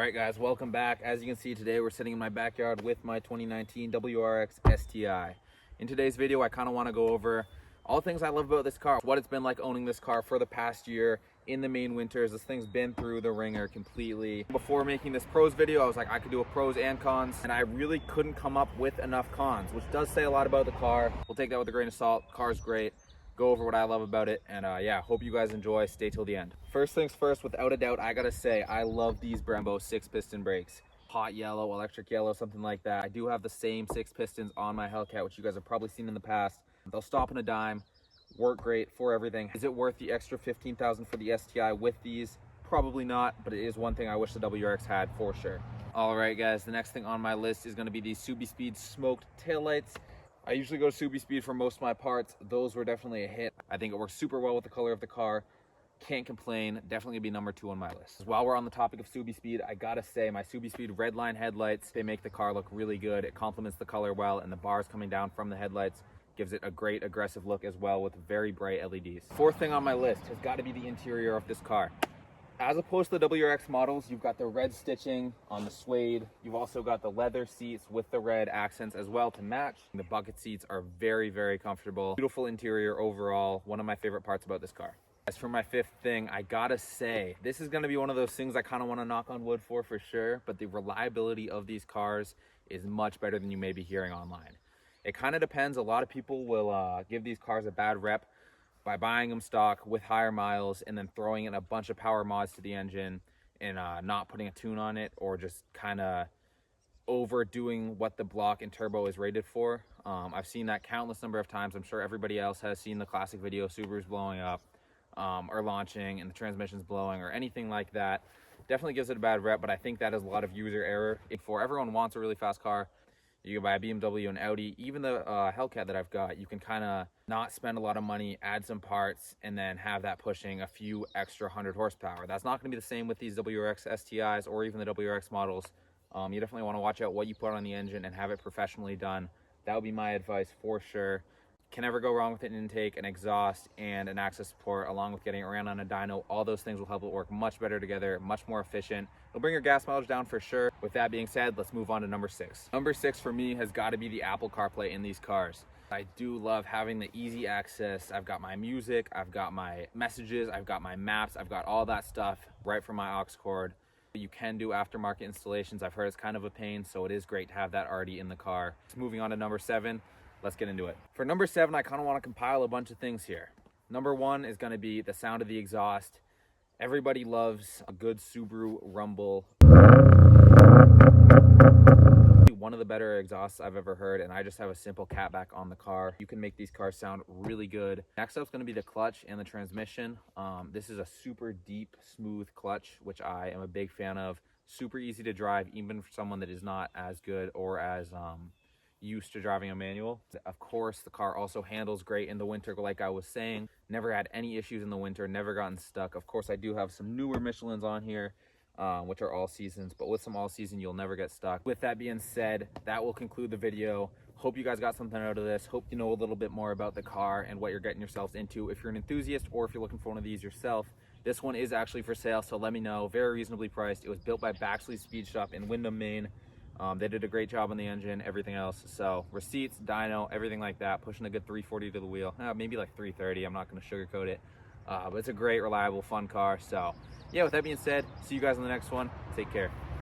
Alright guys, welcome back. As you can see today, we're sitting in my backyard with my 2019 WRX STI. In today's video, I kind of want to go over all things I love about this car, what it's been like owning this car for the past year in the main winters. This thing's been through the ringer completely. Before making this pros video, I was like, I could do a pros and cons, and I really couldn't come up with enough cons, which does say a lot about the car. We'll take that with a grain of salt. Car's great. Go over what I love about it, and yeah, hope you guys enjoy. Stay till the end. First things first, without a doubt, I gotta say I love these Brembo 6-piston brakes. Hot yellow, electric yellow, something like that. I do have the same 6 pistons on my Hellcat, which you guys have probably seen in the past. They'll stop on a dime, work great for everything. Is it worth the extra $15,000 for the STI with these? Probably not, but it is one thing I wish the WRX had for sure. All right guys, the next thing on my list is gonna be these SubiSpeed smoked taillights. I usually go SubiSpeed for most of my parts. Those were definitely a hit. I think it works super well with the color of the car. Can't complain. Definitely gonna be number 2 on my list. While we're on the topic of SubiSpeed, I gotta say my SubiSpeed redline headlights, they make the car look really good. It complements the color well, and the bars coming down from the headlights gives it a great aggressive look as well with very bright LEDs. Fourth thing on my list has got to be the interior of this car. As opposed to the WRX models, you've got the red stitching on the suede. You've also got the leather seats with the red accents as well to match. The bucket seats are very, very comfortable. Beautiful interior overall. One of my favorite parts about this car. As for my fifth thing, I gotta say, this is gonna be one of those things I kind of want to knock on wood for sure, but the reliability of these cars is much better than you may be hearing online. It kind of depends. A lot of people will give these cars a bad rep by buying them stock with higher miles and then throwing in a bunch of power mods to the engine and not putting a tune on it, or just kind of overdoing what the block and turbo is rated for. I've seen that countless number of times. I'm sure everybody else has seen the classic video, Subaru's blowing up or launching and the transmission's blowing or anything like that. Definitely gives it a bad rep, but I think that is a lot of user error. For everyone wants a really fast car, you can buy a BMW and Audi. Even the Hellcat that I've got, you can kind of not spend a lot of money, add some parts, and then have that pushing a few extra 100 horsepower. That's not going to be the same with these WRX STIs or even the WRX models. You definitely want to watch out what you put on the engine and have it professionally done. That would be my advice for sure. Can never go wrong with an intake, an exhaust, and an access port, along with getting it ran on a dyno. All those things will help it work much better together, much more efficient. It'll bring your gas mileage down for sure. With that being said, let's move on to number 6. Number 6 for me has got to be the Apple CarPlay in these cars. I do love having the easy access. I've got my music, I've got my messages, I've got my maps, I've got all that stuff right from my aux cord. You can do aftermarket installations. I've heard it's kind of a pain, so it is great to have that already in the car. Moving on to number 7. Let's get into it. For number 7, I kind of want to compile a bunch of things here. Number 1 is going to be the sound of the exhaust. Everybody loves a good Subaru rumble. One of the better exhausts I've ever heard, and I just have a simple catback on the car. You can make these cars sound really good. Next up is going to be the clutch and the transmission. This is a super deep, smooth clutch, which I am a big fan of. Super easy to drive, even for someone that is not as good or as used to driving a manual. Of course, the car also handles great in the winter, like I was saying. Never had any issues in the winter, never gotten stuck. Of course, I do have some newer Michelins on here, which are all seasons, but with some all season, you'll never get stuck. With that being said, that will conclude the video. Hope you guys got something out of this. Hope you know a little bit more about the car and what you're getting yourselves into. If you're an enthusiast or if you're looking for one of these yourself, this one is actually for sale, so let me know. Very reasonably priced. It was built by Baxley's Speed Shop in Windham, Maine. They did a great job on the engine, everything else. So receipts, dyno, everything like that, pushing a good 340 to the wheel. Maybe like 330, I'm not going to sugarcoat it. But it's a great, reliable, fun car. So yeah, with that being said, see you guys on the next one. Take care.